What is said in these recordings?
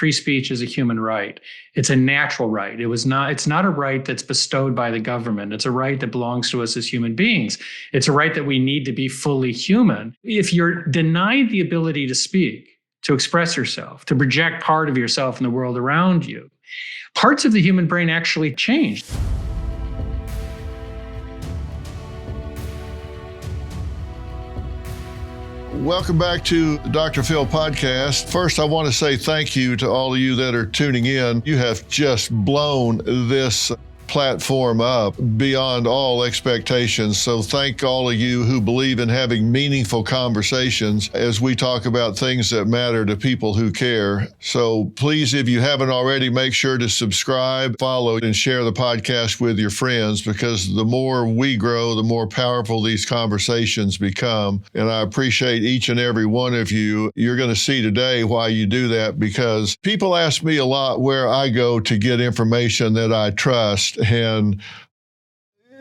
free speech is a human right. It's a natural right. It's not a right that's bestowed by the government. It's a right that belongs to us as human beings. It's a right that we need to be fully human. If you're denied the ability to speak, to express yourself, to project part of yourself in the world around you, parts of the human brain actually change. Welcome back to the Dr. Phil podcast. First, I want to say thank you to all of you that are tuning in. You have just blown this platform up beyond all expectations. So thank all of you who believe in having meaningful conversations as we talk about things that matter to people who care. So please, if you haven't already, make sure to subscribe, follow, and share the podcast with your friends, because the more we grow, the more powerful these conversations become. And I appreciate each and every one of you. You're going to see today why you do that, because people ask me a lot where I go to get information that I trust. And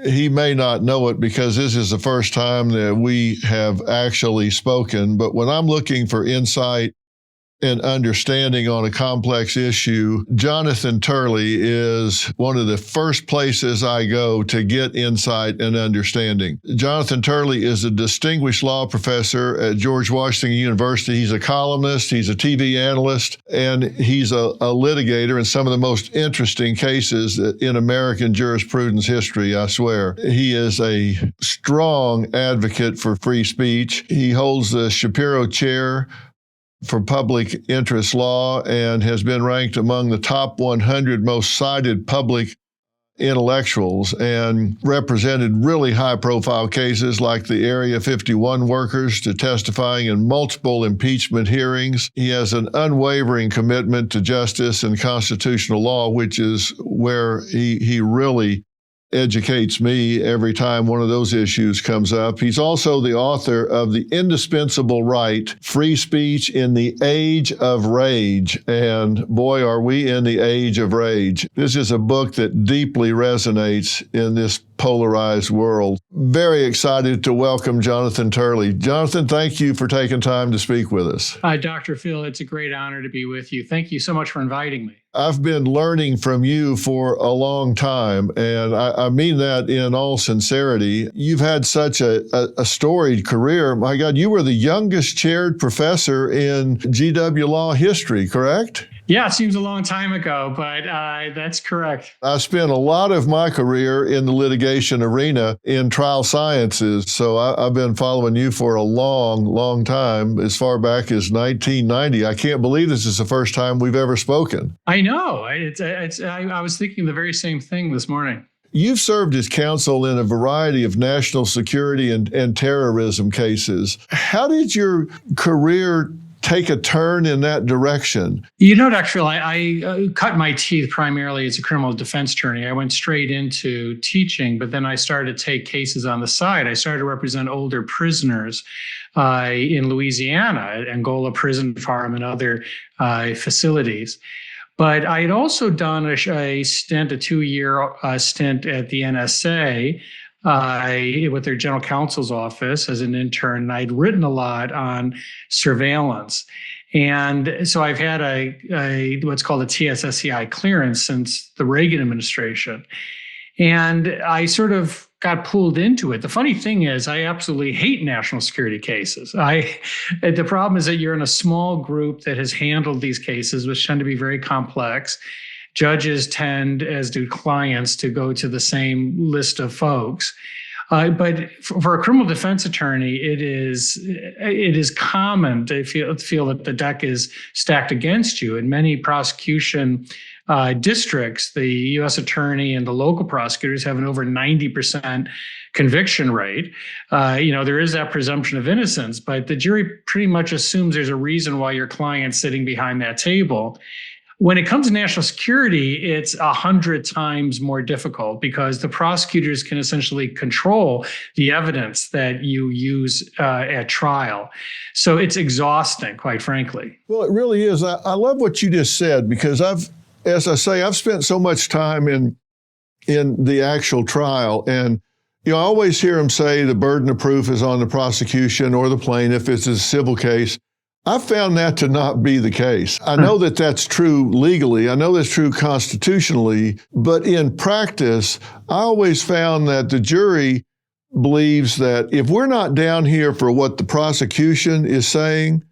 he may not know it because this is the first time that we have actually spoken. But when I'm looking for insight and understanding on a complex issue, Jonathan Turley is one of the first places I go to get insight and understanding. Jonathan Turley is a distinguished law professor at George Washington University. He's a columnist, he's a TV analyst, and he's a litigator in some of the most interesting cases in American jurisprudence history, I swear. He is a strong advocate for free speech. He holds the Shapiro Chair for public interest law and has been ranked among the top 100 most cited public intellectuals and represented really high-profile cases like the Area 51 workers to testifying in multiple impeachment hearings. He has an unwavering commitment to justice and constitutional law, which is where he really educates me every time one of those issues comes up. He's also the author of The Indispensable Right, Free Speech in the Age of Rage. And boy, are we in the age of rage. This is a book that deeply resonates in this polarized world. Very excited to welcome Jonathan Turley. Jonathan, thank you for taking time to speak with us. Hi, Dr. Phil. It's a great honor to be with you. Thank you so much for inviting me. I've been learning from you for a long time, and I mean that in all sincerity. You've had such a storied career. My God, you were the youngest chaired professor in GW law history, correct? Yeah, it seems a long time ago, but that's correct. I spent a lot of my career in the litigation arena in trial sciences, so I've been following you for a long, long time, as far back as 1990. I can't believe this is the first time we've ever spoken. I know. I was thinking the very same thing this morning. You've served as counsel in a variety of national security and terrorism cases. How did your career take a turn in that direction? You know, Dr. Phil, I cut my teeth primarily as a criminal defense attorney. I went straight into teaching, but then I started to take cases on the side. I started to represent older prisoners in Louisiana, Angola Prison Farm and other facilities. But I had also done a 2-year stint at the NSA with their general counsel's office as an intern. And I'd written a lot on surveillance. And so I've had a what's called a TSSCI clearance since the Reagan administration. And I sort of got pulled into it. The funny thing is, I absolutely hate national security cases. The problem is that you're in a small group that has handled these cases, which tend to be very complex. Judges tend, as do clients, to go to the same list of folks. But for a criminal defense attorney, it is common to feel that the deck is stacked against you. In many prosecution districts, the U.S. attorney and the local prosecutors have an over 90% conviction rate. There is that presumption of innocence, but the jury pretty much assumes there's a reason why your client's sitting behind that table. When it comes to national security, it's 100 times more difficult because the prosecutors can essentially control the evidence that you use at trial. So it's exhausting, quite frankly. Well, it really is. I love what you just said, because I've spent so much time in the actual trial, and I always hear them say the burden of proof is on the prosecution or the plaintiff. It's a civil case. I found that to not be the case. I know that that's true legally. I know that's true constitutionally. But in practice, I always found that the jury believes that if we're not down here for what the prosecution is saying,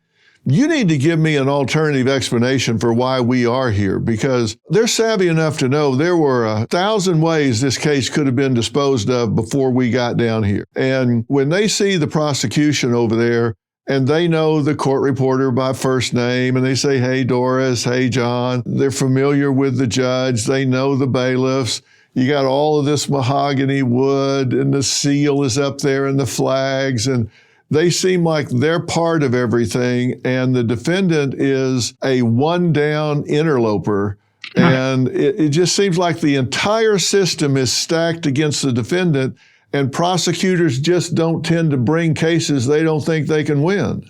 you need to give me an alternative explanation for why we are here, because they're savvy enough to know there were 1,000 ways this case could have been disposed of before we got down here. And when they see the prosecution over there and they know the court reporter by first name and they say, hey, Doris, hey, John, they're familiar with the judge, they know the bailiffs. You got all of this mahogany wood and the seal is up there and the flags, and they seem like they're part of everything, and the defendant is a one-down interloper. And it just seems like the entire system is stacked against the defendant, and prosecutors just don't tend to bring cases they don't think they can win.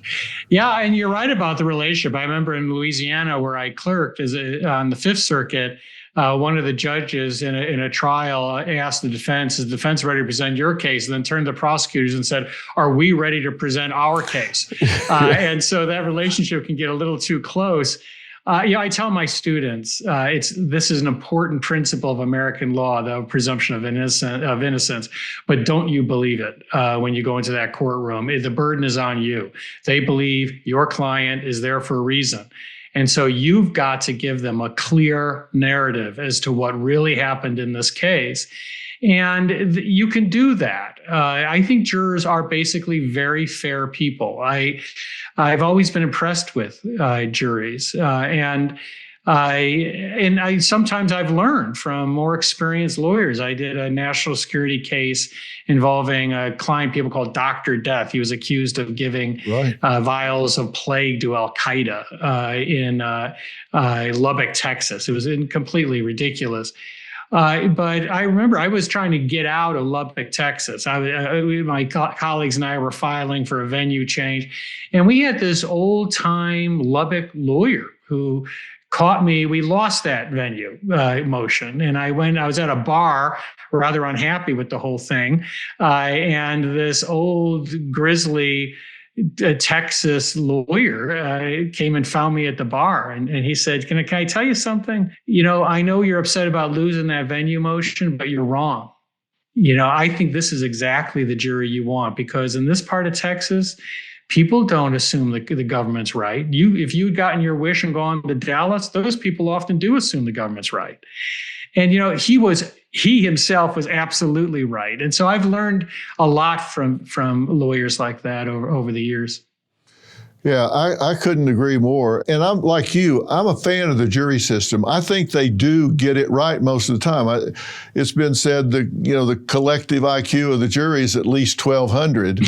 Yeah, and you're right about the relationship. I remember in Louisiana where I clerked on the Fifth Circuit, one of the judges in a trial asked the defense, is the defense ready to present your case? And then turned to the prosecutors and said, are we ready to present our case? And so that relationship can get a little too close. I tell my students, this is an important principle of American law, the presumption of innocence, but don't you believe it when you go into that courtroom. The burden is on you. They believe your client is there for a reason. And so you've got to give them a clear narrative as to what really happened in this case. And you can do that. I think jurors are basically very fair people. I've always been impressed with juries. And sometimes I've learned from more experienced lawyers. I did a national security case involving a client people called Dr. Death. He was accused of giving vials of plague to Al-Qaeda in Lubbock, Texas. It was completely ridiculous. But I remember I was trying to get out of Lubbock, Texas. My colleagues and I were filing for a venue change. And we had this old-time Lubbock lawyer who caught me. We lost that venue motion. And I was at a bar, rather unhappy with the whole thing. And this old grizzly Texas lawyer came and found me at the bar. And he said, can I tell you something? I know you're upset about losing that venue motion, but you're wrong. I think this is exactly the jury you want, because in this part of Texas, people don't assume the government's right. If you'd gotten your wish and gone to Dallas, those people often do assume the government's right. And, he himself was absolutely right. And so I've learned a lot from lawyers like that over the years. Yeah, I couldn't agree more. And I'm like you, I'm a fan of the jury system. I think they do get it right most of the time. It's been said that, the collective IQ of the jury is at least 1,200.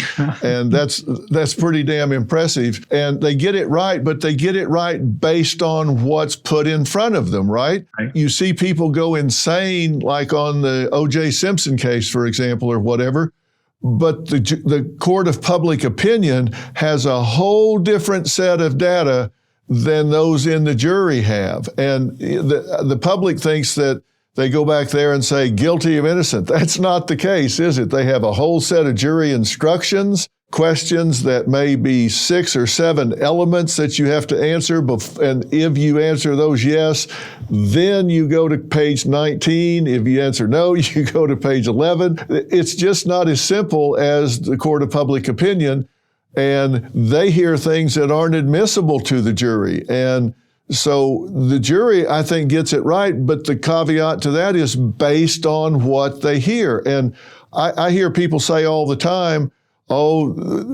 And that's pretty damn impressive. And they get it right, but they get it right based on what's put in front of them, right? You see people go insane, like on the O.J. Simpson case, for example, or whatever. But the court of public opinion has a whole different set of data than those in the jury have. And the public thinks that they go back there and say guilty or innocent. That's not the case, is it? They have a whole set of jury instructions, questions that may be 6 or 7 elements that you have to answer. And if you answer those yes, then you go to page 19. If you answer no, you go to page 11. It's just not as simple as the court of public opinion. And they hear things that aren't admissible to the jury. And so the jury, I think, gets it right. But the caveat to that is based on what they hear. And I hear people say all the time, oh,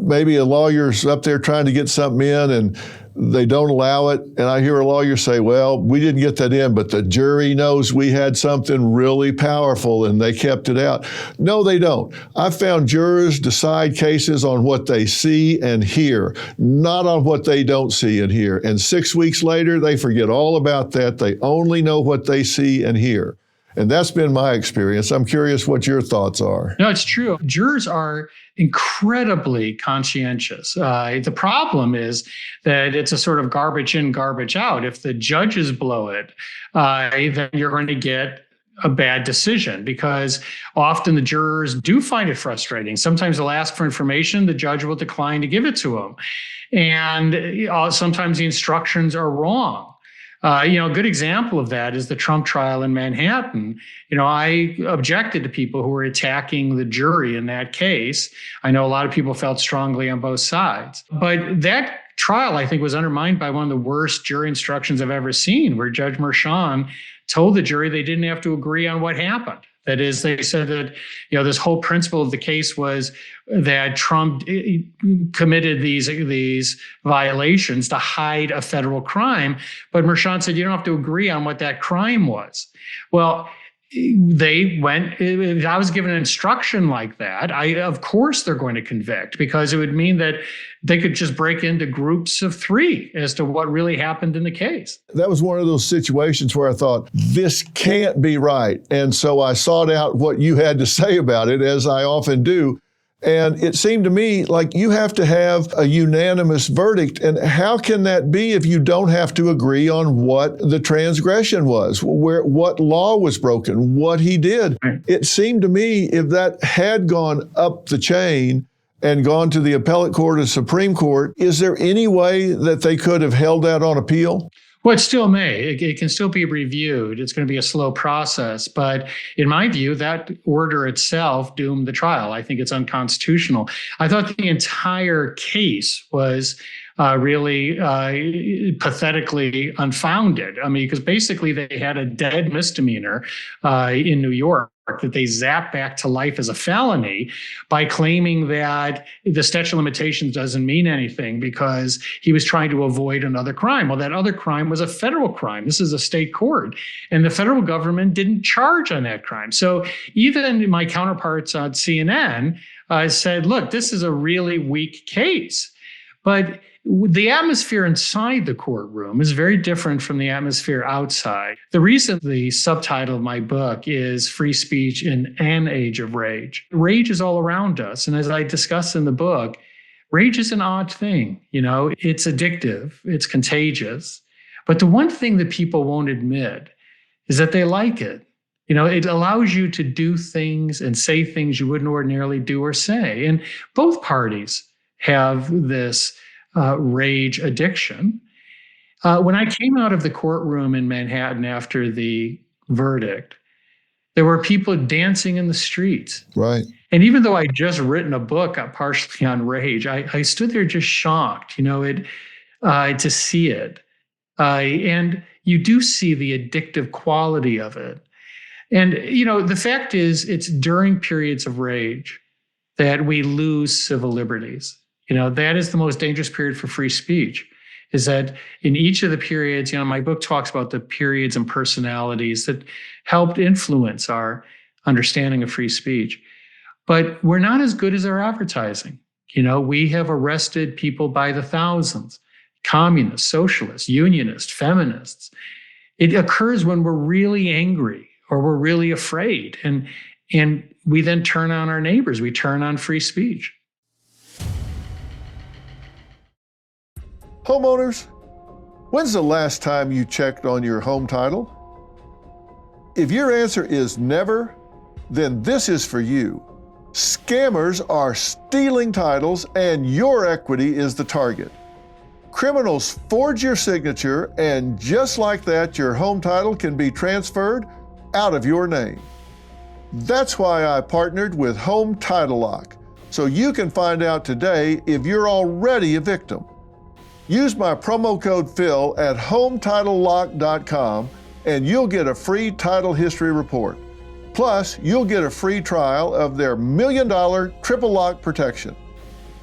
maybe a lawyer's up there trying to get something in and they don't allow it. And I hear a lawyer say, well, we didn't get that in, but the jury knows we had something really powerful and they kept it out. No, they don't. I've found jurors decide cases on what they see and hear, not on what they don't see and hear. And 6 weeks later, they forget all about that. They only know what they see and hear. And that's been my experience. I'm curious what your thoughts are. No, it's true. Jurors are incredibly conscientious. The problem is that it's a sort of garbage in, garbage out. If the judges blow it, then you're going to get a bad decision, because often the jurors do find it frustrating. Sometimes they'll ask for information, the judge will decline to give it to them. And sometimes the instructions are wrong. A good example of that is the Trump trial in Manhattan. I objected to people who were attacking the jury in that case. I know a lot of people felt strongly on both sides. But that trial, I think, was undermined by one of the worst jury instructions I've ever seen, where Judge Merchan told the jury they didn't have to agree on what happened. That is, they said that, this whole principle of the case was that Trump committed these violations to hide a federal crime. But Merchan said, you don't have to agree on what that crime was. Well, if I was given an instruction like that, of course they're going to convict, because it would mean that they could just break into groups of 3 as to what really happened in the case. That was one of those situations where I thought, this can't be right. And so I sought out what you had to say about it, as I often do. And it seemed to me like you have to have a unanimous verdict. And how can that be if you don't have to agree on what the transgression was, what law was broken, what he did? Right. It seemed to me if that had gone up the chain and gone to the appellate court or Supreme Court, is there any way that they could have held that on appeal? Well, it still may. It can still be reviewed. It's going to be a slow process. But in my view, that order itself doomed the trial. I think it's unconstitutional. I thought the entire case was really pathetically unfounded. I mean, because basically they had a dead misdemeanor in New York that they zapped back to life as a felony by claiming that the statute of limitations doesn't mean anything because he was trying to avoid another crime. Well, that other crime was a federal crime. This is a state court, and the federal government didn't charge on that crime. So even my counterparts on CNN said, look, this is a really weak case. But the atmosphere inside the courtroom is very different from the atmosphere outside. The reason the subtitle of my book is Free Speech in an Age of Rage. Rage is all around us. And as I discuss in the book, rage is an odd thing. It's addictive, it's contagious. But the one thing that people won't admit is that they like it. It allows you to do things and say things you wouldn't ordinarily do or say. And both parties have this rage addiction. When I came out of the courtroom in Manhattan after the verdict, there were people dancing in the streets. Right. And even though I'd just written a book partially on rage, I stood there just shocked, to see it. And you do see the addictive quality of it. And, the fact is, it's during periods of rage that we lose civil liberties. That is the most dangerous period for free speech, is that in each of the periods, my book talks about the periods and personalities that helped influence our understanding of free speech. But we're not as good as our advertising. We have arrested people by the thousands, communists, socialists, unionists, feminists. It occurs when we're really angry or we're really afraid. And we then turn on our neighbors. We turn on free speech. Homeowners, when's the last time you checked on your home title? If your answer is never, then this is for you. Scammers are stealing titles and your equity is the target. Criminals forge your signature, and just like that, your home title can be transferred out of your name. That's why I partnered with Home Title Lock, so you can find out today if you're already a victim. Use my promo code Phil at HometitleLock.com and you'll get a free title history report. Plus, you'll get a free trial of their $1 million triple lock protection.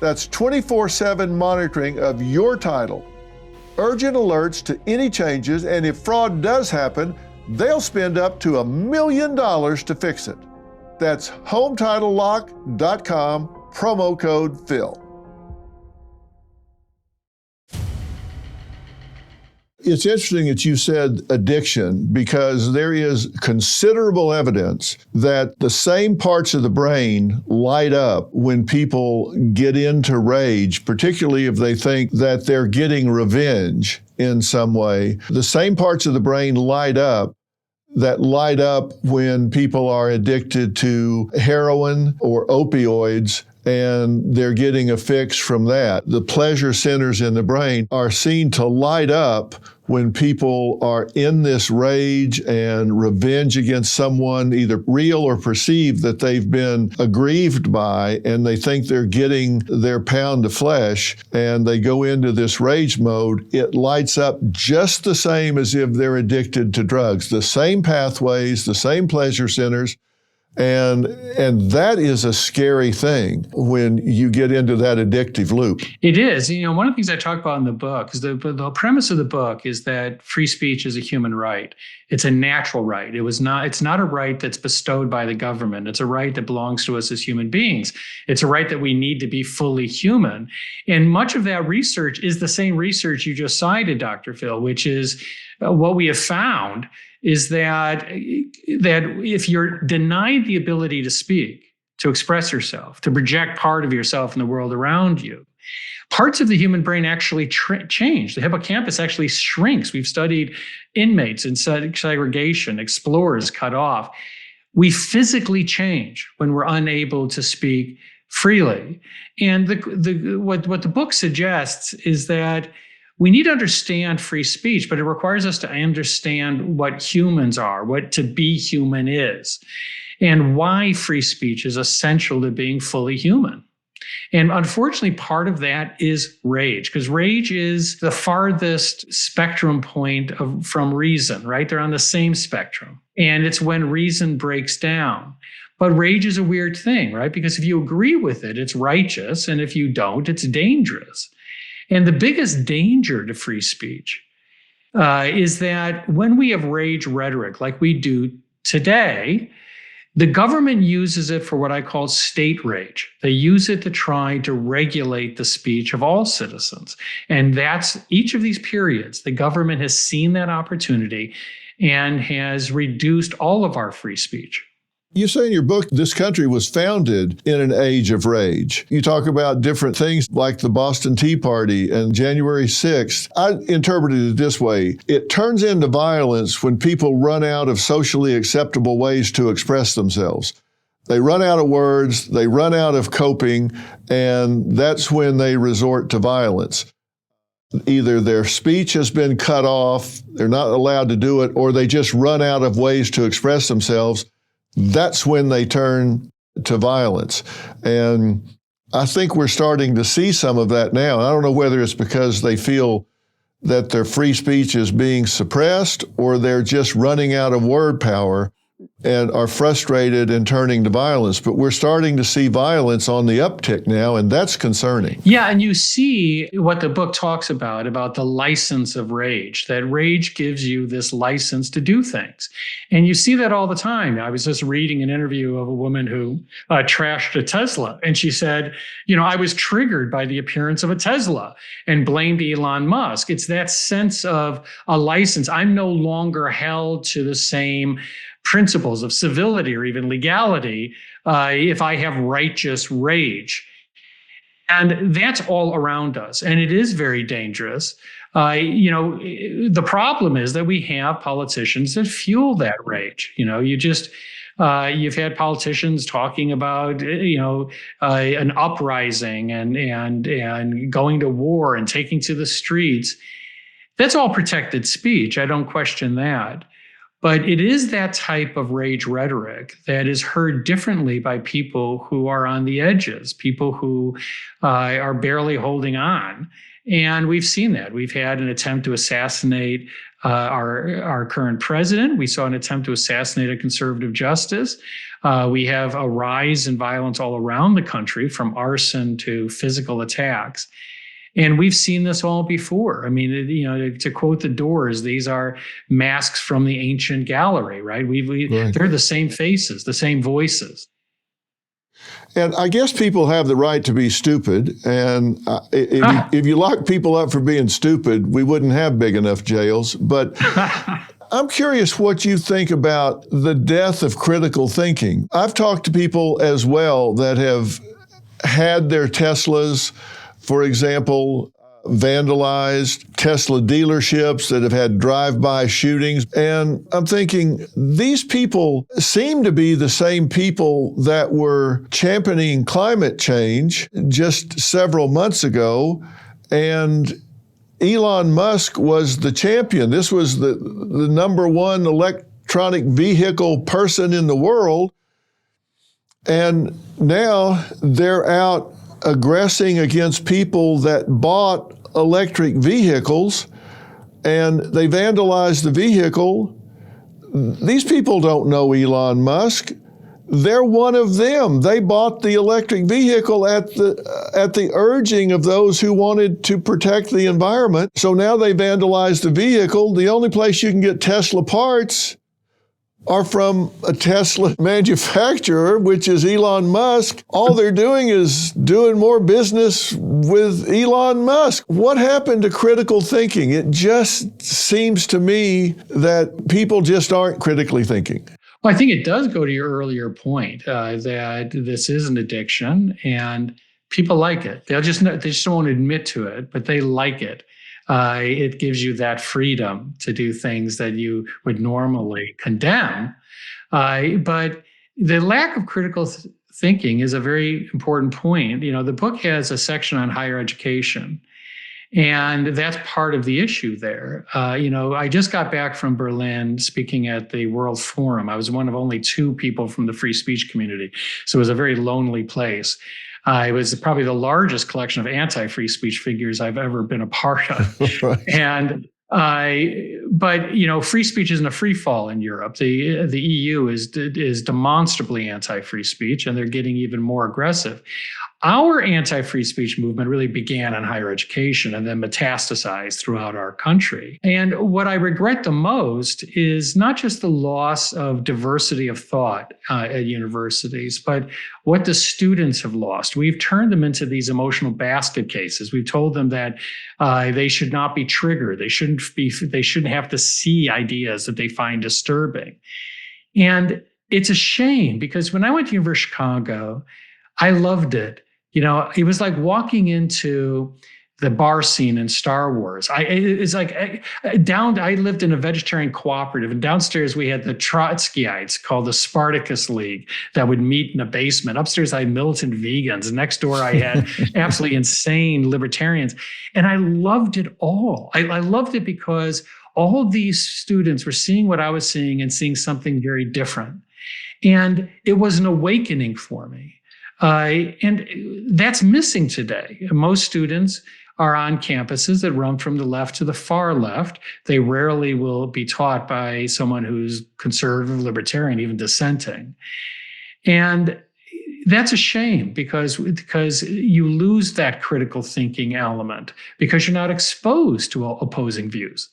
That's 24/7 monitoring of your title. Urgent alerts to any changes, and if fraud does happen, they'll spend up to $1 million to fix it. That's HometitleLock.com, promo code Phil. It's interesting that you said addiction, because there is considerable evidence that the same parts of the brain light up when people get into rage, particularly if they think that they're getting revenge in some way. The same parts of the brain light up that light up when people are addicted to heroin or opioids and they're getting a fix from that. The pleasure centers in the brain are seen to light up when people are in this rage and revenge against someone, either real or perceived, that they've been aggrieved by, and they think they're getting their pound of flesh, and they go into this rage mode. It lights up just the same as if they're addicted to drugs. The same pathways, the same pleasure centers. And that is a scary thing when you get into that addictive loop. It is. One of the things I talk about in the book is the premise of the book is that free speech is a human right. It's a natural right. It's not a right that's bestowed by the government. It's a right that belongs to us as human beings. It's a right that we need to be fully human. And much of that research is the same research you just cited, Dr. Phil, which is what we have found is that if you're denied the ability to speak, to express yourself, to project part of yourself in the world around you, parts of the human brain actually change. The hippocampus actually shrinks. We've studied inmates in segregation, explorers cut off. We physically change when we're unable to speak freely. And what the book suggests is that we need to understand free speech, but it requires us to understand what humans are, what to be human is, and why free speech is essential to being fully human. And unfortunately, part of that is rage, because rage is the farthest spectrum point from reason, right? They're on the same spectrum. And it's when reason breaks down. But rage is a weird thing, right? Because if you agree with it, it's righteous. And if you don't, it's dangerous. And the biggest danger to free speech is that when we have rage rhetoric like we do today, the government uses it for what I call state rage. They use it to try to regulate the speech of all citizens. And that's each of these periods, the government has seen that opportunity and has reduced all of our free speech. You say in your book, this country was founded in an age of rage. You talk about different things like the Boston Tea Party and January 6th. I interpreted it this way. It turns into violence when people run out of socially acceptable ways to express themselves. They run out of words, they run out of coping, and that's when they resort to violence. Either their speech has been cut off, they're not allowed to do it, or they just run out of ways to express themselves. That's when they turn to violence. And I think we're starting to see some of that now. I don't know whether it's because they feel that their free speech is being suppressed or they're just running out of word power and are frustrated and turning to violence. But we're starting to see violence on the uptick now, and that's concerning. Yeah, and you see what the book talks about the license of rage, that rage gives you this license to do things. And you see that all the time. I was just reading an interview of a woman who trashed a Tesla, and she said, I was triggered by the appearance of a Tesla and blamed Elon Musk. It's that sense of a license. I'm no longer held to the same principles of civility or even legality if I have righteous rage. And that's all around us. And it is very dangerous. The problem is that we have politicians that fuel that rage. You've had politicians talking about, an uprising and going to war and taking to the streets. That's all protected speech. I don't question that. But it is that type of rage rhetoric that is heard differently by people who are on the edges, people who are barely holding on. And we've seen that. We've had an attempt to assassinate our current president. We saw an attempt to assassinate a conservative justice. We have a rise in violence all around the country, from arson to physical attacks. And we've seen this all before. I mean, to quote the Doors, these are masks from the ancient gallery, right? Right. They're the same faces, the same voices. And I guess people have the right to be stupid. And if you lock people up for being stupid, we wouldn't have big enough jails. But I'm curious what you think about the death of critical thinking. I've talked to people as well that have had their Teslas, for example, vandalized Tesla dealerships, that have had drive-by shootings. And I'm thinking, these people seem to be the same people that were championing climate change just several months ago. And Elon Musk was the champion. This was the number one electronic vehicle person in the world. And now they're out aggressing against people that bought electric vehicles, and they vandalized the vehicle. These people don't know Elon Musk. They're one of them. They bought the electric vehicle at the urging of those who wanted to protect the environment. So now they vandalized the vehicle. The only place you can get Tesla parts are from a Tesla manufacturer, which is Elon Musk. All they're doing is doing more business with Elon Musk. What happened to critical thinking? It just seems to me that people just aren't critically thinking. Well, I think it does go to your earlier point that this is an addiction and people like it. They just won't admit to it, but they like it. It gives you that freedom to do things that you would normally condemn. But the lack of critical thinking is a very important point. You know, the book has a section on higher education, and that's part of the issue there. I just got back from Berlin speaking at the World Forum. I was one of only 2 people from the free speech community, so it was a very lonely place. It was probably the largest collection of anti-free speech figures I've ever been a part of. Right. And but free speech isn't a free fall in Europe. The EU is demonstrably anti-free speech, and they're getting even more aggressive. Our anti-free speech movement really began in higher education and then metastasized throughout our country. And what I regret the most is not just the loss of diversity of thought at universities, but what the students have lost. We've turned them into these emotional basket cases. We've told them that they should not be triggered. They shouldn't have to see ideas that they find disturbing. And it's a shame, because when I went to University of Chicago, I loved it. It was like walking into the bar scene in Star Wars. I lived in a vegetarian cooperative, and downstairs we had the Trotskyites called the Spartacus League that would meet in a basement. Upstairs I had militant vegans, and next door I had absolutely insane libertarians. And I loved it all. I loved it because all of these students were seeing what I was seeing and seeing something very different. And it was an awakening for me. And that's missing today. Most students are on campuses that run from the left to the far left. They rarely will be taught by someone who's conservative, libertarian, even dissenting. And that's a shame, because you lose that critical thinking element because you're not exposed to opposing views.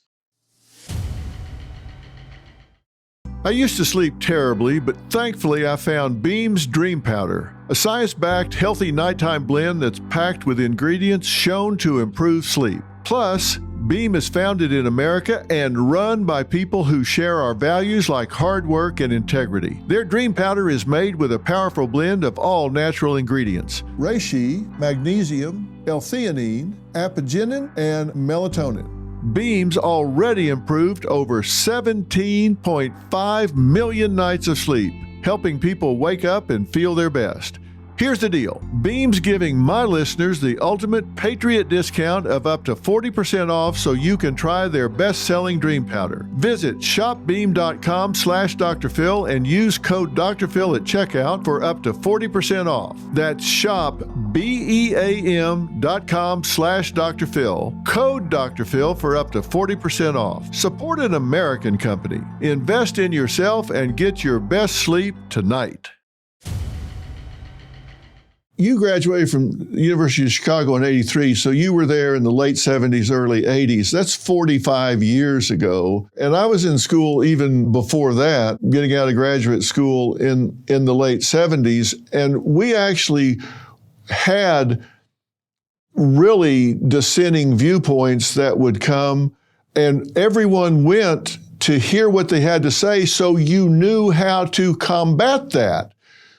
I used to sleep terribly, but thankfully I found Beam's Dream Powder, a science-backed, healthy nighttime blend that's packed with ingredients shown to improve sleep. Plus, Beam is founded in America and run by people who share our values like hard work and integrity. Their Dream Powder is made with a powerful blend of all natural ingredients: reishi, magnesium, L-theanine, apigenin, and melatonin. Beam's already improved over 17.5 million nights of sleep, helping people wake up and feel their best. Here's the deal. Beam's giving my listeners the ultimate Patriot discount of up to 40% off so you can try their best-selling Dream Powder. Visit shopbeam.com/Dr. Phil and use code Dr. Phil at checkout for up to 40% off. That's shopbeam.com/Dr. Phil. Code Dr. Phil for up to 40% off. Support an American company. Invest in yourself and get your best sleep tonight. You graduated from the University of Chicago in '83, so you were there in the late 70s, early 80s. That's 45 years ago. And I was in school even before that, getting out of graduate school in the late 70s. And we actually had really dissenting viewpoints that would come, and everyone went to hear what they had to say, so you knew how to combat that.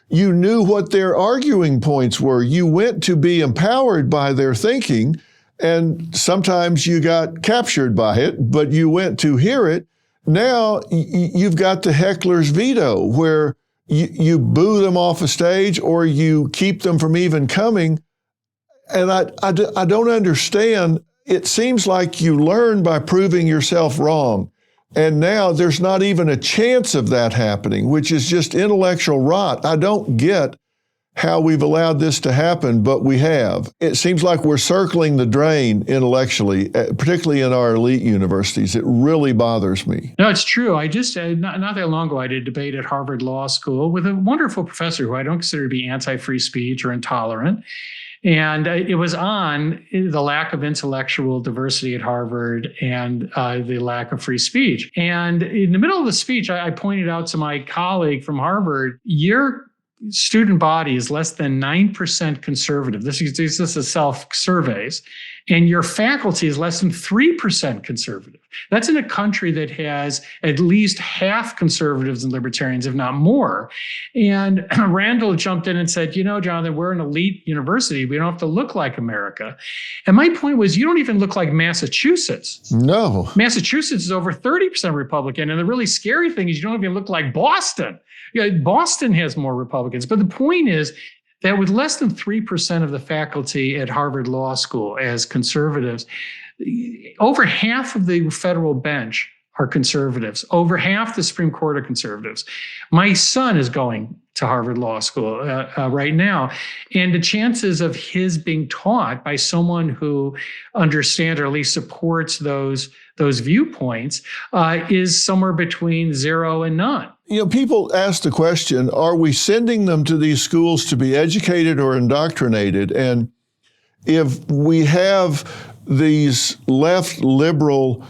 You knew what their arguing points were. You went to be empowered by their thinking, and sometimes you got captured by it, but you went to hear it. Now you've got the heckler's veto, where you boo them off a stage or you keep them from even coming. And I don't understand. It seems like you learn by proving yourself wrong. And now there's not even a chance of that happening, which is just intellectual rot. I don't get how we've allowed this to happen, but we have. It seems like we're circling the drain intellectually, particularly in our elite universities. It really bothers me. No, it's true. I just, not that long ago, I did a debate at Harvard Law School with a wonderful professor who I don't consider to be anti-free speech or intolerant. And it was on the lack of intellectual diversity at Harvard and the lack of free speech. And in the middle of the speech, I pointed out to my colleague from Harvard, your student body is less than 9% conservative. This is self-surveys. And your faculty is less than 3% conservative. That's in a country that has at least half conservatives and libertarians, if not more. And Randall jumped in and said, Jonathan, we're an elite university. We don't have to look like America. And my point was, you don't even look like Massachusetts. No. Massachusetts is over 30% Republican. And the really scary thing is you don't even look like Boston. Boston has more Republicans. But the point is that with less than 3% of the faculty at Harvard Law School as conservatives, over half of the federal bench are conservatives. Over half the Supreme Court are conservatives. My son is going to Harvard Law School right now, and the chances of his being taught by someone who understands or at least supports those viewpoints is somewhere between 0 and none. People ask the question, are we sending them to these schools to be educated or indoctrinated? And if we have these left liberal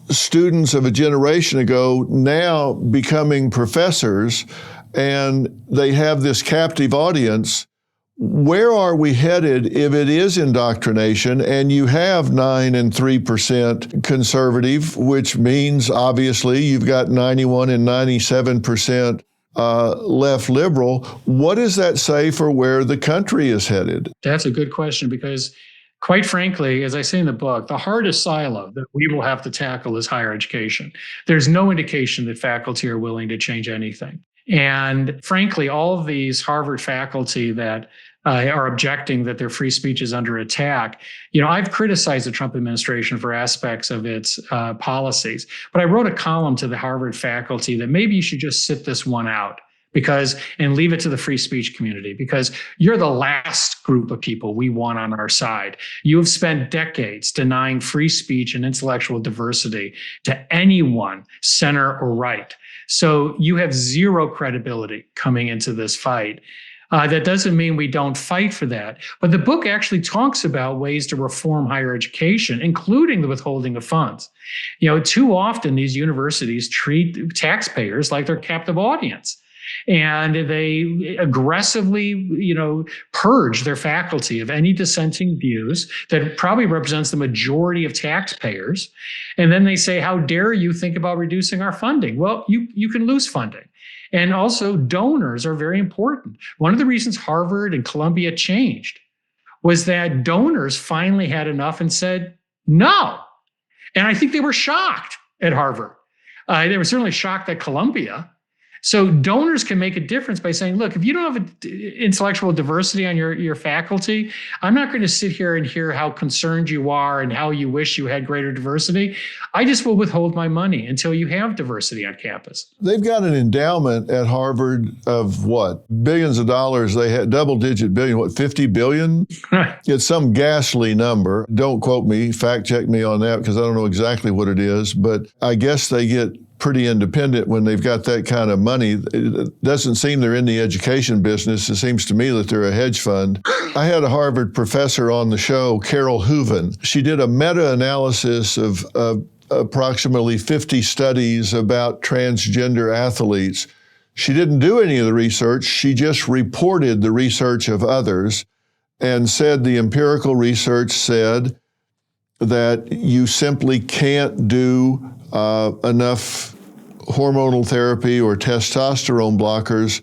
students of a generation ago now becoming professors, and they have this captive audience, where are we headed if it is indoctrination and you have 9 and 3% conservative, which means obviously you've got 91 and 97% left liberal? What does that say for where the country is headed? That's a good question, because quite frankly, as I say in the book, the hardest silo that we will have to tackle is higher education. There's no indication that faculty are willing to change anything. And frankly, all of these Harvard faculty that are objecting that their free speech is under attack, I've criticized the Trump administration for aspects of its policies, but I wrote a column to the Harvard faculty that maybe you should just sit this one out and leave it to the free speech community, because you're the last group of people we want on our side. You have spent decades denying free speech and intellectual diversity to anyone, center or right. So you have zero credibility coming into this fight. That doesn't mean we don't fight for that. But the book actually talks about ways to reform higher education, including the withholding of funds. Too often these universities treat taxpayers like their captive audience. And they aggressively, purge their faculty of any dissenting views that probably represents the majority of taxpayers. And then they say, how dare you think about reducing our funding? Well, you can lose funding. And also donors are very important. One of the reasons Harvard and Columbia changed was that donors finally had enough and said, no. And I think they were shocked at Harvard. They were certainly shocked at Columbia. So donors can make a difference by saying, look, if you don't have intellectual diversity on your faculty, I'm not going to sit here and hear how concerned you are and how you wish you had greater diversity. I just will withhold my money until you have diversity on campus. They've got an endowment at Harvard of what? Billions of dollars. They had double-digit billion, 50 billion? It's some ghastly number. Don't quote me, fact check me on that, because I don't know exactly what it is, but I guess they get pretty independent when they've got that kind of money. It doesn't seem they're in the education business. It seems to me that they're a hedge fund. I had a Harvard professor on the show, Carol Hooven. She did a meta-analysis of approximately 50 studies about transgender athletes. She didn't do any of the research. She just reported the research of others and said the empirical research said that you simply can't do enough hormonal therapy or testosterone blockers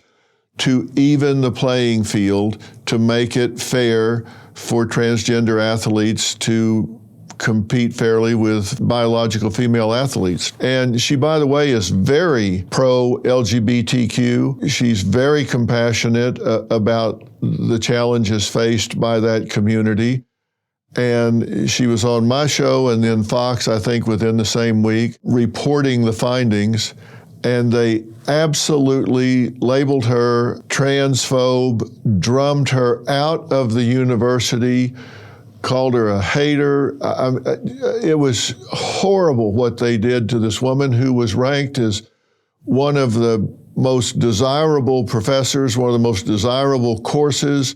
to even the playing field to make it fair for transgender athletes to compete fairly with biological female athletes. And she, by the way, is very pro-LGBTQ. She's very compassionate about the challenges faced by that community. And she was on my show and then Fox, I think, within the same week, reporting the findings. And they absolutely labeled her transphobe, drummed her out of the university, called her a hater. It was horrible what they did to this woman who was ranked as one of the most desirable professors, one of the most desirable courses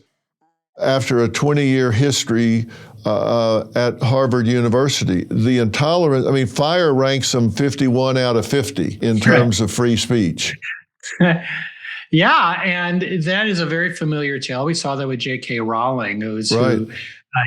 after a 20-year history at Harvard University. The intolerance, FIRE ranks them 51 out of 50 in terms of free speech. Yeah, and that is a very familiar tale. We saw that with J.K. Rowling, who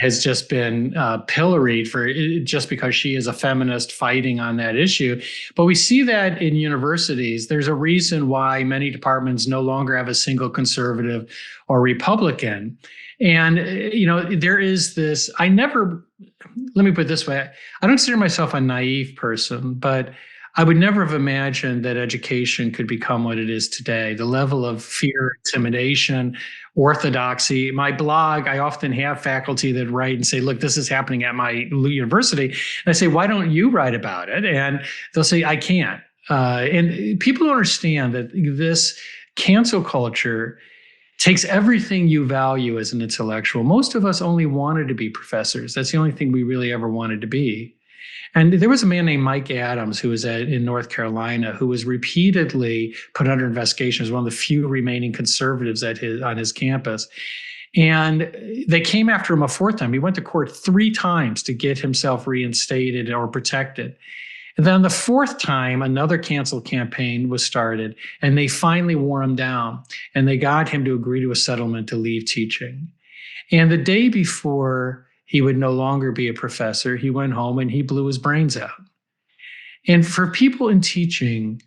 has just been pilloried for just because she is a feminist fighting on that issue. But we see that in universities. There's a reason why many departments no longer have a single conservative or Republican. And, there is this, let me put it this way. I don't consider myself a naive person, but I would never have imagined that education could become what it is today. The level of fear, intimidation, orthodoxy. My blog, I often have faculty that write and say, look, this is happening at my university. And I say, why don't you write about it? And they'll say, I can't. And people don't understand that this cancel culture takes everything you value as an intellectual. Most of us only wanted to be professors. That's the only thing we really ever wanted to be. And there was a man named Mike Adams who was in North Carolina who was repeatedly put under investigation as one of the few remaining conservatives on his campus. And they came after him a fourth time. He went to court 3 times to get himself reinstated or protected. And then the fourth time, another cancel campaign was started, and they finally wore him down, and they got him to agree to a settlement to leave teaching. And the day before he would no longer be a professor, he went home and he blew his brains out. And for people in teaching,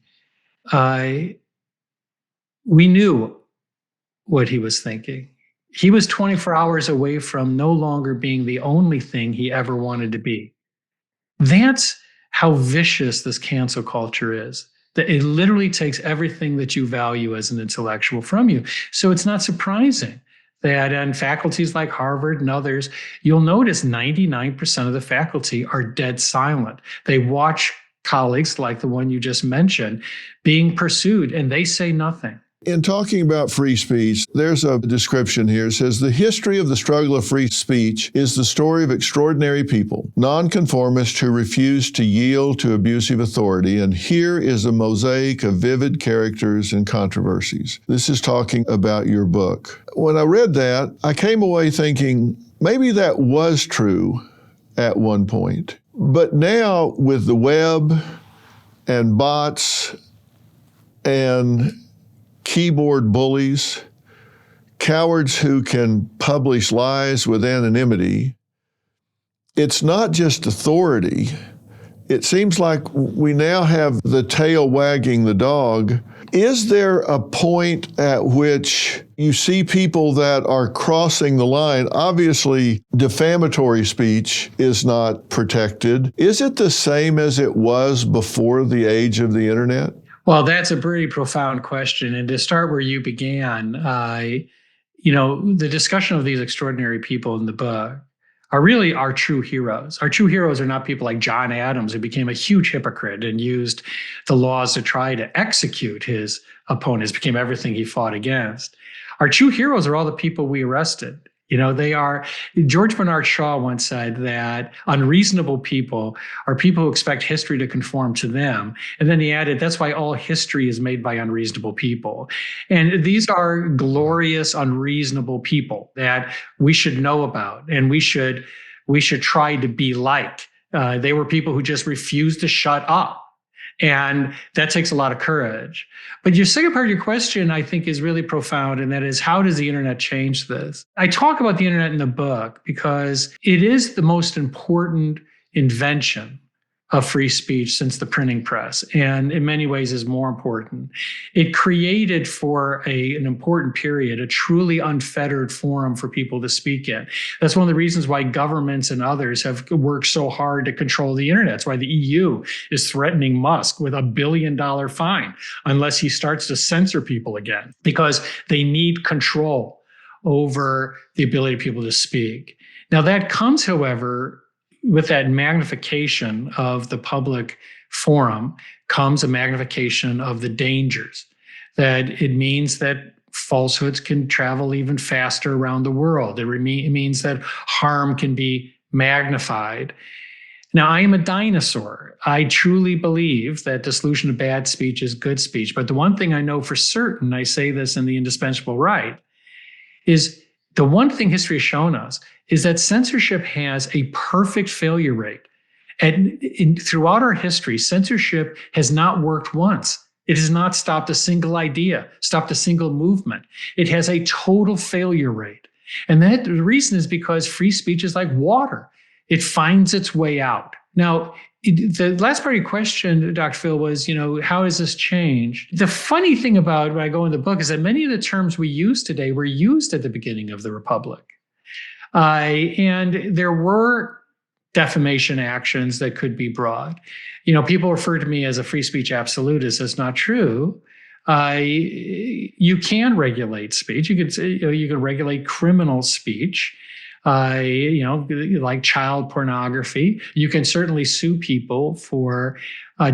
we knew what he was thinking. He was 24 hours away from no longer being the only thing he ever wanted to be. That's how vicious this cancel culture is. That it literally takes everything that you value as an intellectual from you. So it's not surprising that in faculties like Harvard and others, you'll notice 99% of the faculty are dead silent. They watch colleagues like the one you just mentioned being pursued, and they say nothing. In talking about free speech, there's a description here. It says, the history of the struggle of free speech is the story of extraordinary people, nonconformists who refuse to yield to abusive authority, and here is a mosaic of vivid characters and controversies. This is talking about your book. When I read that, I came away thinking, maybe that was true at one point. But now with the web and bots and keyboard bullies, cowards who can publish lies with anonymity, it's not just authority. It seems like we now have the tail wagging the dog. Is there a point at which you see people that are crossing the line? Obviously, defamatory speech is not protected. Is it the same as it was before the age of the internet? Well, that's a pretty profound question. And to start where you began, the discussion of these extraordinary people in the book are really our true heroes. Our true heroes are not people like John Adams, who became a huge hypocrite and used the laws to try to execute his opponents, became everything he fought against. Our true heroes are all the people we arrested. George Bernard Shaw once said that unreasonable people are people who expect history to conform to them. And then he added, that's why all history is made by unreasonable people. And these are glorious, unreasonable people that we should know about and we should try to be like. They were people who just refused to shut up. And that takes a lot of courage. But your second part of your question, I think, is really profound. And that is, how does the internet change this? I talk about the internet in the book because it is the most important invention of free speech since the printing press, and in many ways is more important. It created for an important period a truly unfettered forum for people to speak in. That's one of the reasons why governments and others have worked so hard to control the internet. That's why the EU is threatening Musk with $1 billion fine unless he starts to censor people again, because they need control over the ability of people to speak. Now that comes, however, with that magnification of the public forum comes a magnification of the dangers. That it means that falsehoods can travel even faster around the world. It means that harm can be magnified. Now, I am a dinosaur. I truly believe that the solution to bad speech is good speech. But the one thing I know for certain, I say this in The Indispensable Right, is the one thing history has shown us is that censorship has a perfect failure rate. And throughout our history, censorship has not worked once. It has not stopped a single idea, stopped a single movement. It has a total failure rate. And that the reason is because free speech is like water. It finds its way out. Now, the last part of your question, Dr. Phil, was, how has this changed? The funny thing about when I go in the book is that many of the terms we use today were used at the beginning of the Republic. And there were defamation actions that could be brought. People refer to me as a free speech absolutist. That's not true. You can regulate speech. You can regulate criminal speech. Like child pornography. You can certainly sue people for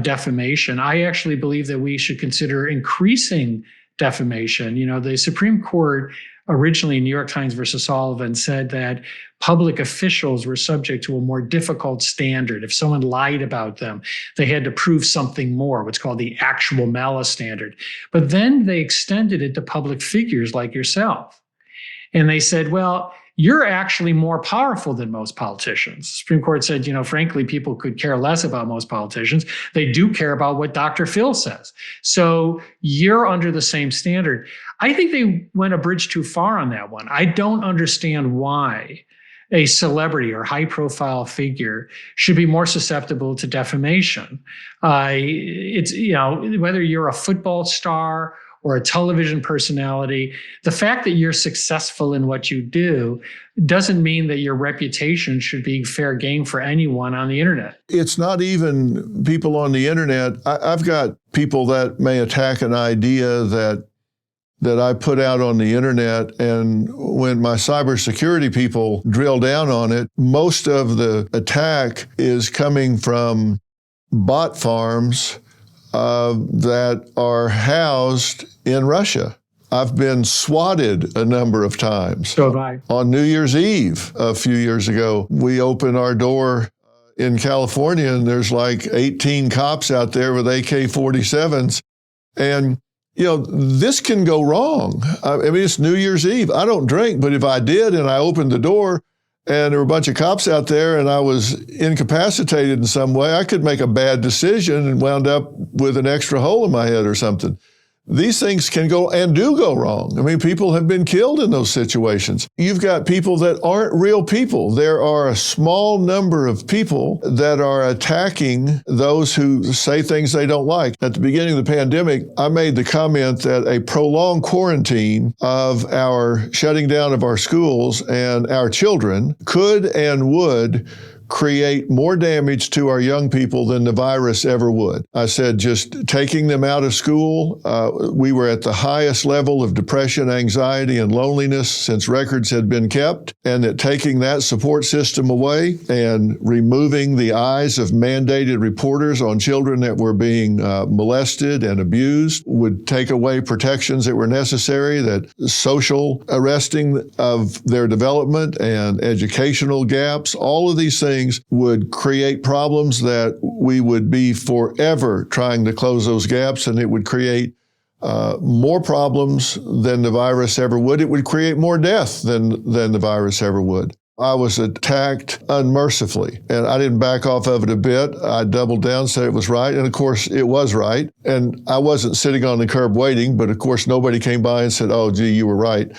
defamation. I actually believe that we should consider increasing defamation. The Supreme Court originally in New York Times versus Sullivan said that public officials were subject to a more difficult standard. If someone lied about them, they had to prove something more, what's called the actual malice standard. But then they extended it to public figures like yourself. And they said, well, you're actually more powerful than most politicians. The Supreme Court said, frankly, people could care less about most politicians. They do care about what Dr. Phil says. So you're under the same standard. I think they went a bridge too far on that one. I don't understand why a celebrity or high-profile figure should be more susceptible to defamation. It's whether you're a football star or a television personality, the fact that you're successful in what you do doesn't mean that your reputation should be fair game for anyone on the internet. It's not even people on the internet. I've got people that may attack an idea that I put out on the internet, and when my cybersecurity people drill down on it, most of the attack is coming from bot farms that are housed in Russia. I've been swatted a number of times. So have I. On New Year's Eve a few years ago, we opened our door in California, and there's like 18 cops out there with AK-47s. And, this can go wrong. I mean, it's New Year's Eve. I don't drink, but if I did and I opened the door and there were a bunch of cops out there and I was incapacitated in some way, I could make a bad decision and wound up with an extra hole in my head or something. These things can go and do go wrong. I mean, people have been killed in those situations. You've got people that aren't real people. There are a small number of people that are attacking those who say things they don't like. At the beginning of the pandemic, I made the comment that a prolonged quarantine of our shutting down of our schools and our children could and would create more damage to our young people than the virus ever would. I said just taking them out of school, we were at the highest level of depression, anxiety, and loneliness since records had been kept, and that taking that support system away and removing the eyes of mandated reporters on children that were being molested and abused would take away protections that were necessary, that social arresting of their development and educational gaps, all of these things would create problems that we would be forever trying to close those gaps, and it would create more problems than the virus ever would. It would create more death than the virus ever would. I was attacked unmercifully, and I didn't back off of it a bit. I doubled down, said it was right, and of course it was right. And I wasn't sitting on the curb waiting, but of course nobody came by and said, "Oh, gee, you were right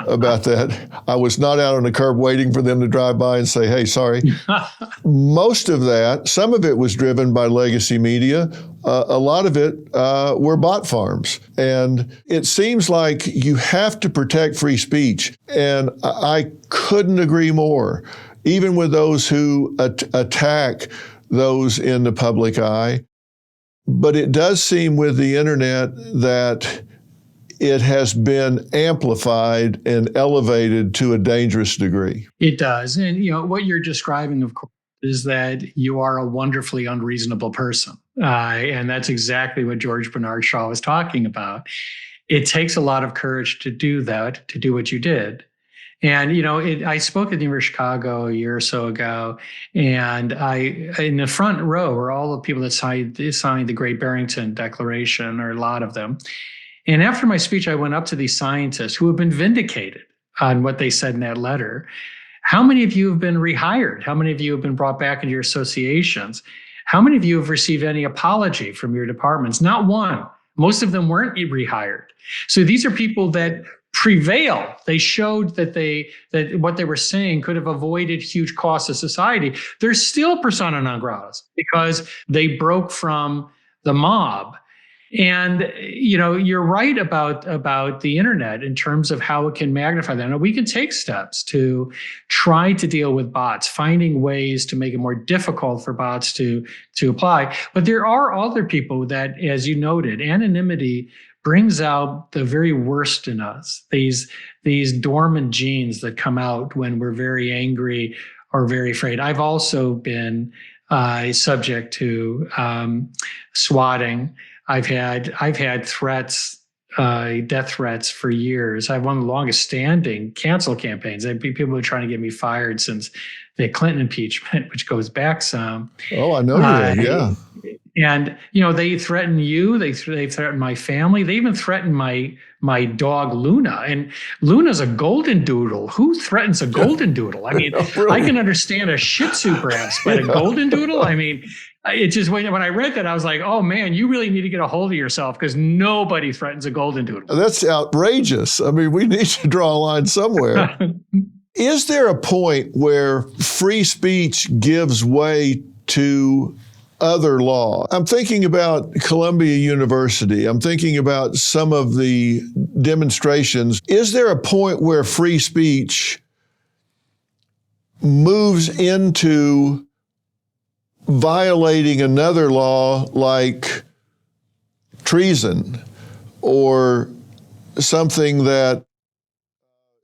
about that." I was not out on the curb waiting for them to drive by and say, "Hey, sorry." Most of that, some of it was driven by legacy media. A lot of it were bot farms. And it seems like you have to protect free speech. And I couldn't agree more, even with those who attack those in the public eye. But it does seem with the internet that it has been amplified and elevated to a dangerous degree. It does. And, what you're describing, of course, is that you are a wonderfully unreasonable person. And that's exactly what George Bernard Shaw was talking about. It takes a lot of courage to do that, to do what you did. And, I spoke at the University of Chicago a year or so ago, and in the front row were all the people that signed the Great Barrington Declaration, or a lot of them. And after my speech, I went up to these scientists who have been vindicated on what they said in that letter. How many of you have been rehired? How many of you have been brought back into your associations? How many of you have received any apology from your departments? Not one. Most of them weren't rehired. So these are people that prevail. They showed that what they were saying could have avoided huge costs to society. They're still persona non gratas because they broke from the mob. And, you're right about the internet in terms of how it can magnify that. Now, we can take steps to try to deal with bots, finding ways to make it more difficult for bots to apply. But there are other people that, as you noted, anonymity brings out the very worst in us, these dormant genes that come out when we're very angry or very afraid. I've also been subject to swatting. I've had threats, death threats for years. I have one of the longest standing cancel campaigns. People who are trying to get me fired since the Clinton impeachment, which goes back some. Oh, I know you did, yeah. And, they threaten you. They threaten my family. They even threaten my dog, Luna. And Luna's a golden doodle. Who threatens a golden doodle? I mean, really? I can understand a Shih Tzu perhaps, but a golden doodle? I mean, it just, when I read that, I was like, oh man, you really need to get a hold of yourself, because nobody threatens a golden doodle. That's outrageous. I mean, we need to draw a line somewhere. Is there a point where free speech gives way to other law? I'm thinking about Columbia University. I'm thinking about some of the demonstrations. Is there a point where free speech moves into violating another law like treason, or something that,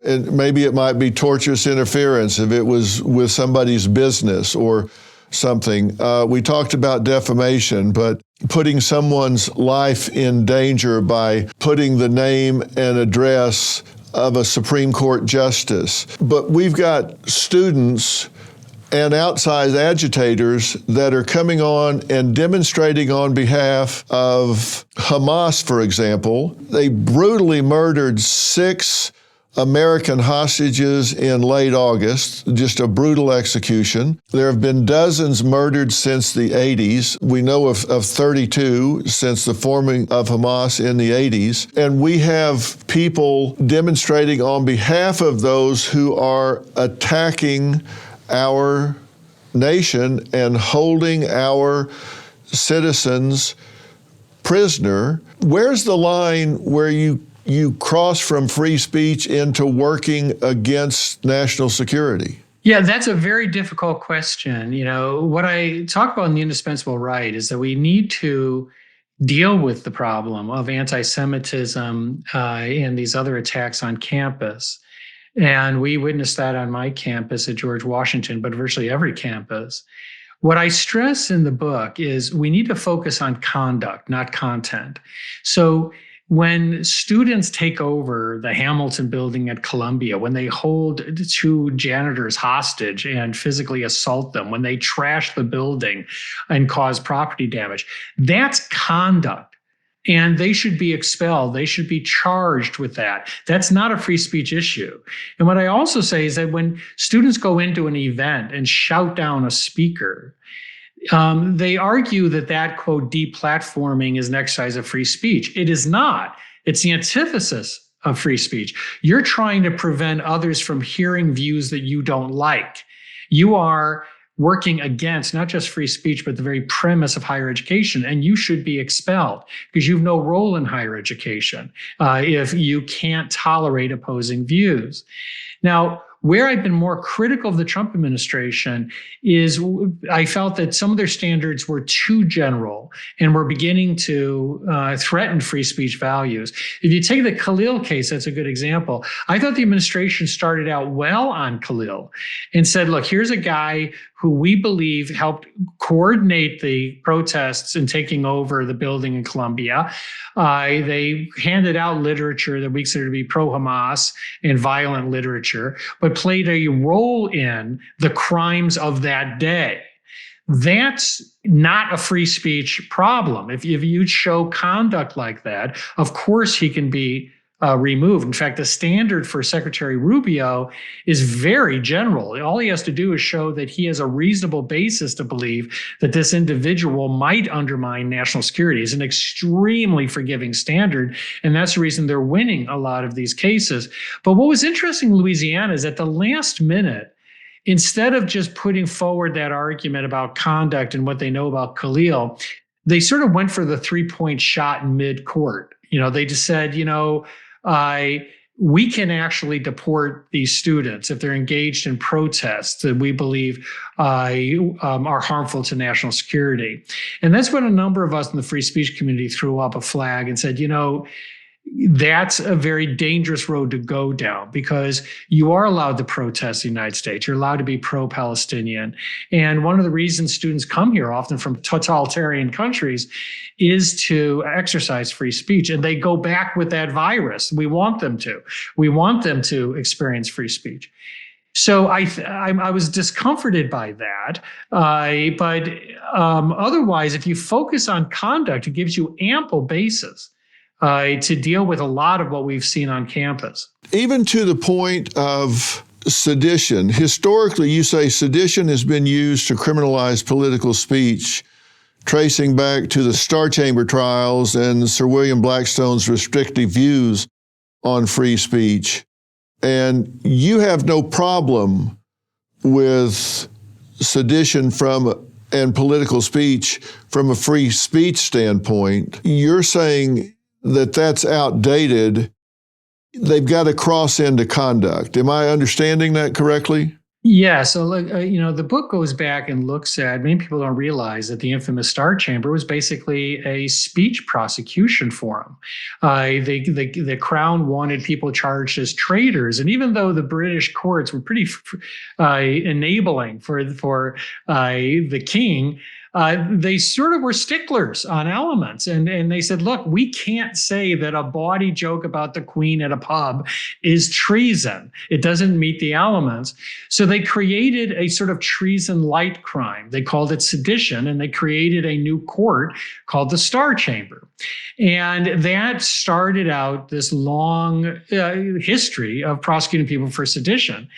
and maybe it might be tortious interference if it was with somebody's business or something? We talked about defamation, but putting someone's life in danger by putting the name and address of a Supreme Court justice. But we've got students and outside agitators that are coming on and demonstrating on behalf of Hamas, for example. They brutally murdered 6 American hostages in late August, just a brutal execution. There have been dozens murdered since the 80s. We know of 32 since the forming of Hamas in the 80s. And we have people demonstrating on behalf of those who are attacking our nation and holding our citizens prisoner. Where's the line where you cross from free speech into working against national security? Yeah, that's a very difficult question. What I talk about in The Indispensable Right is that we need to deal with the problem of anti-Semitism and these other attacks on campus. And we witnessed that on my campus at George Washington, but virtually every campus. What I stress in the book is we need to focus on conduct, not content. So when students take over the Hamilton building at Columbia, when they hold 2 janitors hostage and physically assault them, when they trash the building and cause property damage, that's conduct. and they should be expelled. They should be charged with that. That's not a free speech issue. And what I also say is that when students go into an event and shout down a speaker, they argue that quote, deplatforming is an exercise of free speech. It is not. It's the antithesis of free speech. You're trying to prevent others from hearing views that you don't like. You are working against not just free speech, but the very premise of higher education. And you should be expelled because you have no role in higher education if you can't tolerate opposing views. Now, where I've been more critical of the Trump administration is I felt that some of their standards were too general and were beginning to threaten free speech values. If you take the Khalil case, that's a good example. I thought the administration started out well on Khalil and said, look, here's a guy who we believe helped coordinate the protests and taking over the building in Columbia. They handed out literature that we consider to be pro-Hamas and violent literature, but played a role in the crimes of that day. That's not a free speech problem. If you show conduct like that, of course he can be removed. In fact, the standard for Secretary Rubio is very general. All he has to do is show that he has a reasonable basis to believe that this individual might undermine national security. It's an extremely forgiving standard, and that's the reason they're winning a lot of these cases. But what was interesting in Louisiana is at the last minute, instead of just putting forward that argument about conduct and what they know about Khalil, they sort of went for the three-point shot in mid-court. They just said, we can actually deport these students if they're engaged in protests that we believe are harmful to national security. And that's when a number of us in the free speech community threw up a flag and said, that's a very dangerous road to go down because you are allowed to protest the United States. You're allowed to be pro-Palestinian. And one of the reasons students come here, often from totalitarian countries, is to exercise free speech. And they go back with that virus. We want them to. We want them to experience free speech. So I was discomforted by that. But otherwise, if you focus on conduct, it gives you ample basis to deal with a lot of what we've seen on campus. Even to the point of sedition. Historically, you say sedition has been used to criminalize political speech, tracing back to the Star Chamber trials and Sir William Blackstone's restrictive views on free speech. And you have no problem with sedition and political speech from a free speech standpoint. You're saying that that's outdated. They've got to cross into conduct. Am I understanding that correctly? Yeah. So, the book goes back and looks at, many people don't realize that the infamous Star Chamber was basically a speech prosecution forum. The Crown wanted people charged as traitors. And even though the British courts were pretty enabling for the king, they sort of were sticklers on elements. And they said, look, we can't say that a bawdy joke about the Queen at a pub is treason. It doesn't meet the elements. So they created a sort of treason light crime. They called it sedition, and they created a new court called the Star Chamber. And that started out this long history of prosecuting people for sedition.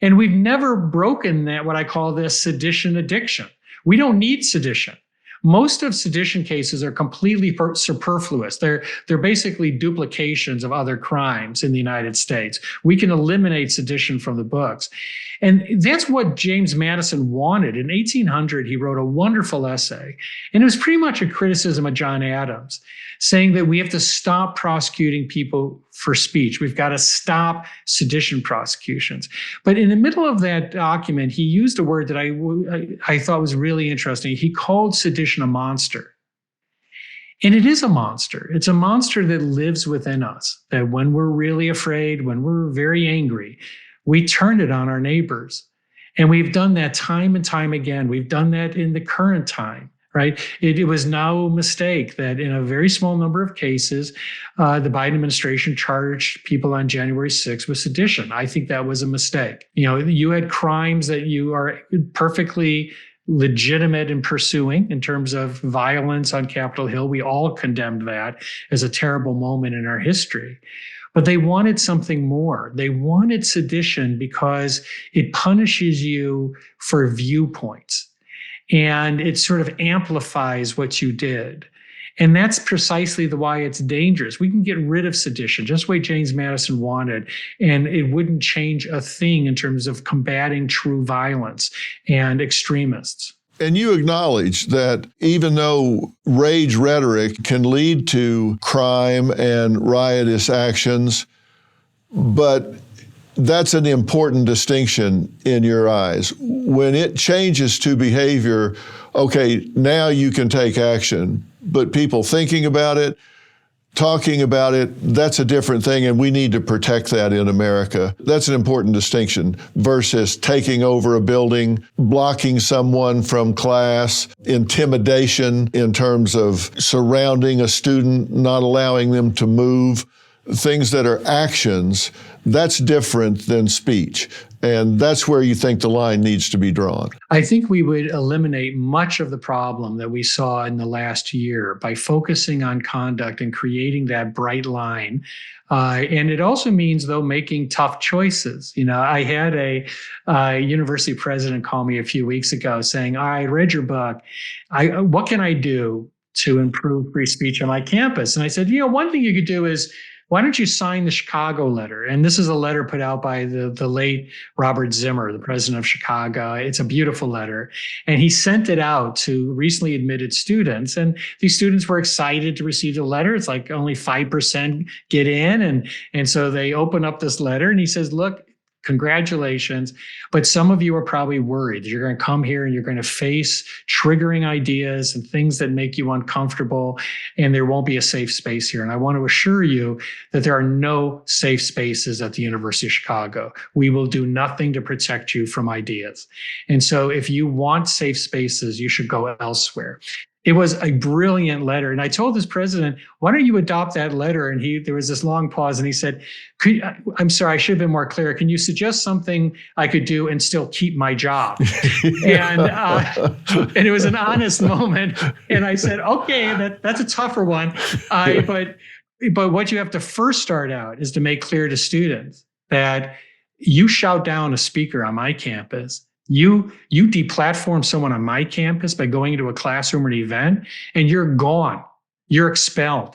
And we've never broken that, what I call this sedition addiction. We don't need sedition. Most of sedition cases are completely superfluous. They're basically duplications of other crimes in the United States. We can eliminate sedition from the books. And that's what James Madison wanted. In 1800, he wrote a wonderful essay, and it was pretty much a criticism of John Adams, saying that we have to stop prosecuting people for speech. We've got to stop sedition prosecutions. But in the middle of that document, he used a word that I thought was really interesting. He called sedition a monster. And it is a monster. It's a monster that lives within us, that when we're really afraid, when we're very angry, we turn it on our neighbors. And we've done that time and time again. We've done that in the current time, right? It was no mistake that in a very small number of cases, the Biden administration charged people on January 6th with sedition. I think that was a mistake. You had crimes that you are perfectly legitimate in pursuing in terms of violence on Capitol Hill. We all condemned that as a terrible moment in our history. But they wanted something more. They wanted sedition because it punishes you for viewpoints and it sort of amplifies what you did. And that's precisely why it's dangerous. We can get rid of sedition, just the way James Madison wanted, and it wouldn't change a thing in terms of combating true violence and extremists. And you acknowledge that even though rage rhetoric can lead to crime and riotous actions, but that's an important distinction in your eyes. When it changes to behavior, okay, now you can take action. But people thinking about it, talking about it, that's a different thing, and we need to protect that in America. That's an important distinction versus taking over a building, blocking someone from class, intimidation in terms of surrounding a student, not allowing them to move. Things that are actions, that's different than speech. And that's where you think the line needs to be drawn. I think we would eliminate much of the problem that we saw in the last year by focusing on conduct and creating that bright line. And it also means, though, making tough choices. I had a university president call me a few weeks ago saying, I read your book. What can I do to improve free speech on my campus? And I said, one thing you could do is, why don't you sign the Chicago letter? And this is a letter put out by the late Robert Zimmer, the president of Chicago. It's a beautiful letter. And he sent it out to recently admitted students. And these students were excited to receive the letter. It's like only 5% get in. And so they open up this letter and he says, look, congratulations. But some of you are probably worried that you're going to come here and you're going to face triggering ideas and things that make you uncomfortable, and there won't be a safe space here. And I want to assure you that there are no safe spaces at the University of Chicago. We will do nothing to protect you from ideas. And so if you want safe spaces, you should go elsewhere. It was a brilliant letter. And I told this president, why don't you adopt that letter? And there was this long pause and he said, I'm sorry, I should have been more clear. Can you suggest something I could do and still keep my job? And it was an honest moment. And I said, okay, that's a tougher one. But what you have to first start out is to make clear to students that you shout down a speaker on my campus, you deplatform someone on my campus by going into a classroom or an event, and you're gone. You're expelled.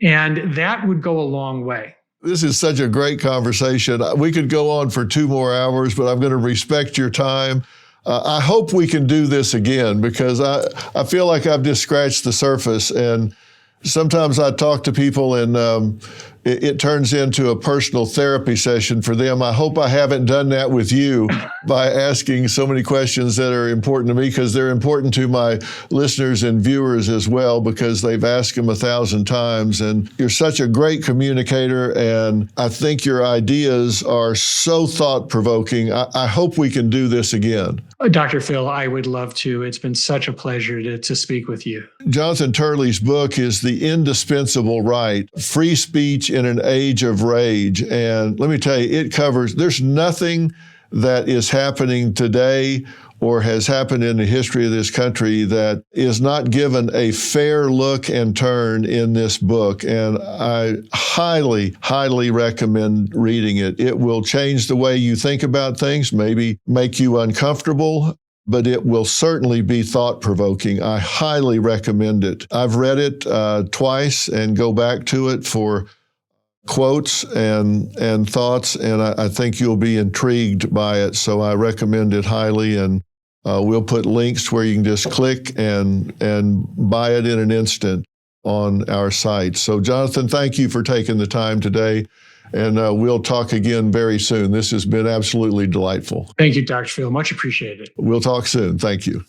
And that would go a long way. This is such a great conversation. We could go on for 2 more hours, but I'm going to respect your time. I hope we can do this again because I feel like I've just scratched the surface. And sometimes I talk to people and it turns into a personal therapy session for them. I hope I haven't done that with you by asking so many questions that are important to me, because they're important to my listeners and viewers as well, because they've asked them 1,000 times. And you're such a great communicator, and I think your ideas are so thought-provoking. I hope we can do this again. Dr. Phil, I would love to. It's been such a pleasure to speak with you. Jonathan Turley's book is The Indispensable Right, Free Speech in an Age of Rage. And let me tell you, there's nothing that is happening today or has happened in the history of this country that is not given a fair look and turn in this book. And I highly, highly recommend reading it. It will change the way you think about things, maybe make you uncomfortable, but it will certainly be thought-provoking. I highly recommend it. I've read it twice and go back to it for quotes and thoughts, and I think you'll be intrigued by it. So I recommend it highly, and we'll put links where you can just click and buy it in an instant on our site. So Jonathan, thank you for taking the time today, and we'll talk again very soon. This has been absolutely delightful. Thank you, Dr. Phil. Much appreciated. We'll talk soon. Thank you.